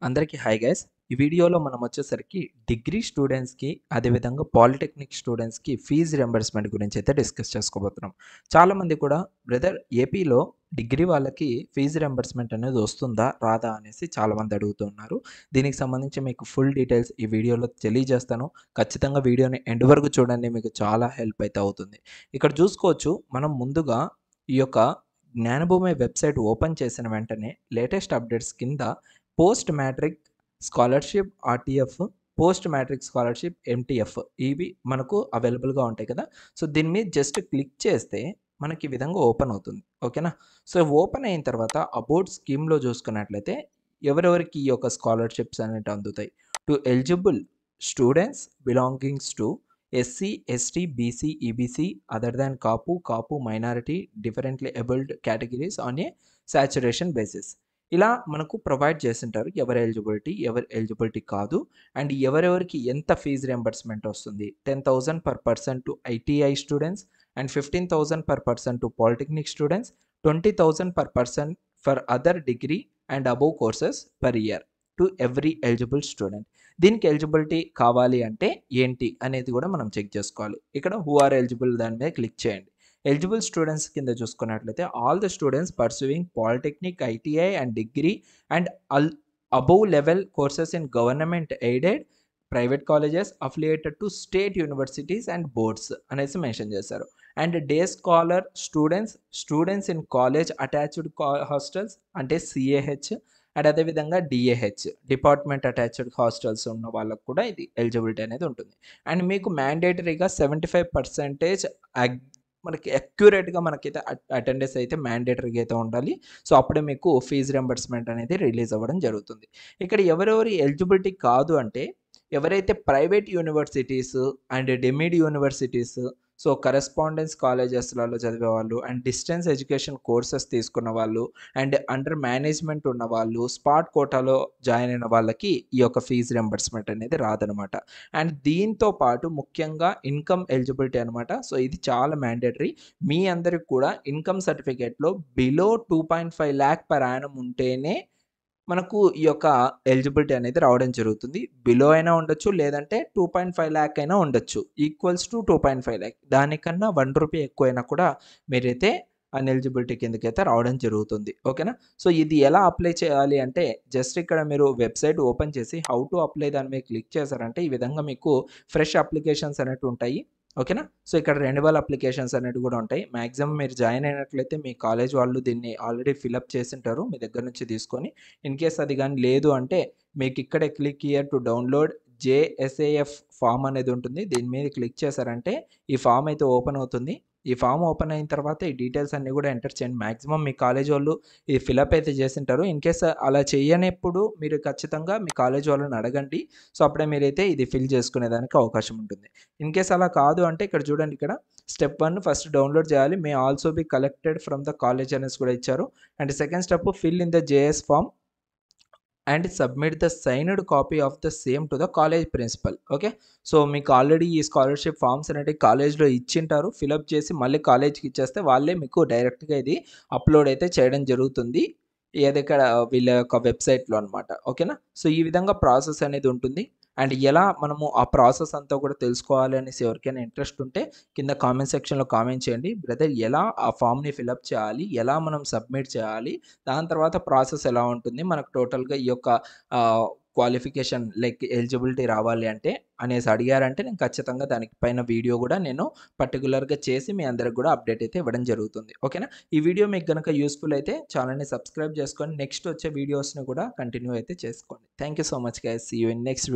అందరికీ hi guys. ఈ వీడియోలో మనం వచ్చేసరికి డిగ్రీ స్టూడెంట్స్‌కి అదేవిధంగా పాలిటెక్నిక్ స్టూడెంట్స్‌కి ఫీజు రింబర్స్‌మెంట్ గురించి అయితే డిస్కస్ చేసుకోబోతున్నాం. చాలామంది కూడా బ్రదర్ ఏపీలో డిగ్రీ వాళ్ళకి ఫీజు రింబర్స్‌మెంట్ అనేది వస్తుందా? రాదా? అనేసి చాలామంది అడుగుతున్నారు. దీనికి సంబంధించి మీకు ఫుల్ డీటెయిల్స్ ఈ వీడియోలో తెలియజేస్తాను. ఖచ్చితంగా వీడియోని ఎండ్ వరకు చూడండి. మీకు చాలా హెల్ప్ అయితే అవుతుంది. ఇక్కడ చూసుకోవచ్చు మనం ముందుగా ఈ యొక్క జ్ఞానభూమి వెబ్‌సైట్ ఓపెన్ చేసిన వెంటనే లేటెస్ట్ అప్డేట్స్ కింద post matric scholarship RTF, post matric scholarship MTF ఇవి మనకు అవైలబుల్గా ఉంటాయి కదా. సో దీని మీద జస్ట్ క్లిక్ చేస్తే మనకి ఈ విధంగా ఓపెన్ అవుతుంది. ఓకేనా. సో ఓపెన్ అయిన తర్వాత అబౌట్ స్కీమ్లో చూసుకున్నట్లయితే ఎవరెవరికి ఈ యొక్క స్కాలర్షిప్స్ అనేవి అందుతాయి. To eligible students belongings to SC ST BC EBC other than Kapu minority differently abled categories on a saturation basis ఇలా మనకు ప్రొవైడ్ చేస్తుంటారు. ఎవరి ఎలిజిబిలిటీ కాదు అండ్ ఎవరెవరికి ఎంత ఫీజు రియంబర్స్మెంట్ వస్తుంది. 10,000 per person to ITI students and 15,000 per person to polytechnic students, 20,000 per person for other degree and above courses per year to every eligible student. దీనికి eligibility కావాలి అంటే ఏంటి అనేది కూడా మనం చెక్ చేసుకోవాలి. ఇక్కడ హూ ఆర్ ఎలిజిబుల్ దాని మీద క్లిక్ చేయండి. ఎలిజిబుల్ స్టూడెంట్స్ కింద చూసుకున్నట్లయితే all the students pursuing polytechnic ITI and degree and above level courses in government aided private colleges affiliated to state universities and boards అనేసి మెన్షన్ చేశారు. And day scholar students in college attached hostels అంటే CAH and అదేవిధంగా డిఏహెచ్ department attached hostels ఉన్న వాళ్ళకు కూడా ఇది eligibility అనేది ఉంటుంది. అండ్ మీకు మ్యాండేటరీగా 75% మనకి అక్యురేట్గా మనకైతే అటెండెన్స్ అయితే మ్యాండేటరీగా అయితే ఉండాలి. సో అప్పుడే మీకు ఫీజు రింబర్స్మెంట్ అనేది రిలీజ్ అవ్వడం జరుగుతుంది. ఇక్కడ ఎవరెవరి ఎలిజిబిలిటీ కాదు అంటే ఎవరైతే private universities and deemed universities, so correspondence కాలేజెస్లలో చదివే వాళ్ళు అండ్ డిస్టెన్స్ ఎడ్యుకేషన్ కోర్సెస్ తీసుకున్న వాళ్ళు అండ్ అండర్ మేనేజ్మెంట్ ఉన్న వాళ్ళు, స్పాట్ కోటాలో జాయిన్ అయిన వాళ్ళకి ఈ యొక్క ఫీజు రింబర్స్మెంట్ అనేది రాదనమాట. అండ్ దీంతో పాటు ముఖ్యంగా ఇన్కమ్ ఎలిజిబిలిటీ అనమాట. సో ఇది చాలా మ్యాండేటరీ. మీ అందరికి కూడా ఇన్కమ్ సర్టిఫికేట్లో బిలో 2.5 lakh పర్ యానం ఉంటేనే మనకు ఈ యొక్క ఎలిజిబిలిటీ అనేది రావడం జరుగుతుంది. బిలో అయినా ఉండొచ్చు, లేదంటే 2.5 lakh అయినా ఉండొచ్చు. Equals to 2.5 lakh. దానికన్నా ₹1 ఎక్కువైనా కూడా మీరైతే అన్ఎలిజిబిలిటీ కిందకైతే రావడం జరుగుతుంది. ఓకేనా. సో ఇది ఎలా అప్లై చేయాలి అంటే జస్ట్ ఇక్కడ మీరు వెబ్సైట్ ఓపెన్ చేసి హౌ టు అప్లై దాని మీద క్లిక్ చేశారంటే ఈ విధంగా మీకు ఫ్రెష్ అప్లికేషన్స్ అనేవి ఉంటాయి. ఓకేనా. సో ఇక్కడ రెన్యువల్ అప్లికేషన్స్ అనేవి కూడా ఉంటాయి. మ్యాక్సిమం మీరు జాయిన్ అయినట్లయితే మీ కాలేజ్ వాళ్ళు దీన్ని ఆల్రెడీ ఫిలప్ చేసింటారు మీ దగ్గర నుంచి తీసుకొని. ఇన్ కేస్ అది కానీ లేదు అంటే మీకు ఇక్కడే click here to download JSAF form అనేది ఉంటుంది. దీని మీద క్లిక్ చేశారంటే ఈ ఫామ్ అయితే ఓపెన్ అవుతుంది. ఈ ఫామ్ ఓపెన్ అయిన తర్వాత ఈ డీటెయిల్స్ అన్నీ కూడా ఎంటర్ చేయండి. మ్యాక్సిమం మీ కాలేజ్ వాళ్ళు ఇది ఫిలప్ అయితే చేసింటారు. ఇన్ కేస్ అలా చేయనప్పుడు మీరు ఖచ్చితంగా మీ కాలేజ్ వాళ్ళని అడగండి. సో అప్పుడే మీరైతే ఇది ఫిల్ చేసుకునేదానికి అవకాశం ఉంటుంది. ఇన్ కేస్ అలా కాదు అంటే ఇక్కడ చూడండి, ఇక్కడ స్టెప్ 1 ఫస్ట్ డౌన్లోడ్ చేయాలి. May also be collected from the college అనేసి కూడా ఇచ్చారు. And second step fill in the JS form and submit the signed copy of the same to the college principal. Okay. So మీకు already ఈ scholarship forms అనేవి కాలేజ్లో ఇచ్చింటారు. Fill up చేసి మళ్ళీ కాలేజ్కి ఇచ్చేస్తే వాళ్ళే మీకు డైరెక్ట్గా ఇది అప్లోడ్ అయితే చేయడం జరుగుతుంది. ఏది ఇక్కడ వీళ్ళ యొక్క వెబ్సైట్లో అనమాట. ఓకేనా. సో ఈ విధంగా ప్రాసెస్ అనేది ఉంటుంది. అండ్ ఎలా మనము ఆ ప్రాసెస్ అంతా కూడా తెలుసుకోవాలి అనేసి ఎవరికైనా ఇంట్రెస్ట్ ఉంటే కింద కామెంట్ సెక్షన్లో కామెంట్ చేయండి. బ్రదర్ ఎలా ఆ ఫామ్ని ఫిలప్ చేయాలి, ఎలా మనం సబ్మిట్ చేయాలి, దాని తర్వాత ప్రాసెస్ ఎలా ఉంటుంది, మనకు టోటల్గా ఈ యొక్క క్వాలిఫికేషన్ లైక్ ఎలిజిబిలిటీ రావాలి అంటే అనేసి అడిగారంటే నేను ఖచ్చితంగా దానికి పైన వీడియో కూడా నేను పర్టికులర్గా చేసి మీ అందరికి కూడా అప్డేట్ అయితే ఇవ్వడం జరుగుతుంది. ఓకేనా. ఈ వీడియో మీకు కనుక యూస్ఫుల్ అయితే ఛానల్ని సబ్స్క్రైబ్ చేసుకొని నెక్స్ట్ వచ్చే వీడియోస్ని కూడా కంటిన్యూ అయితే చేసుకోండి. Thank you so much guys. See you in next video.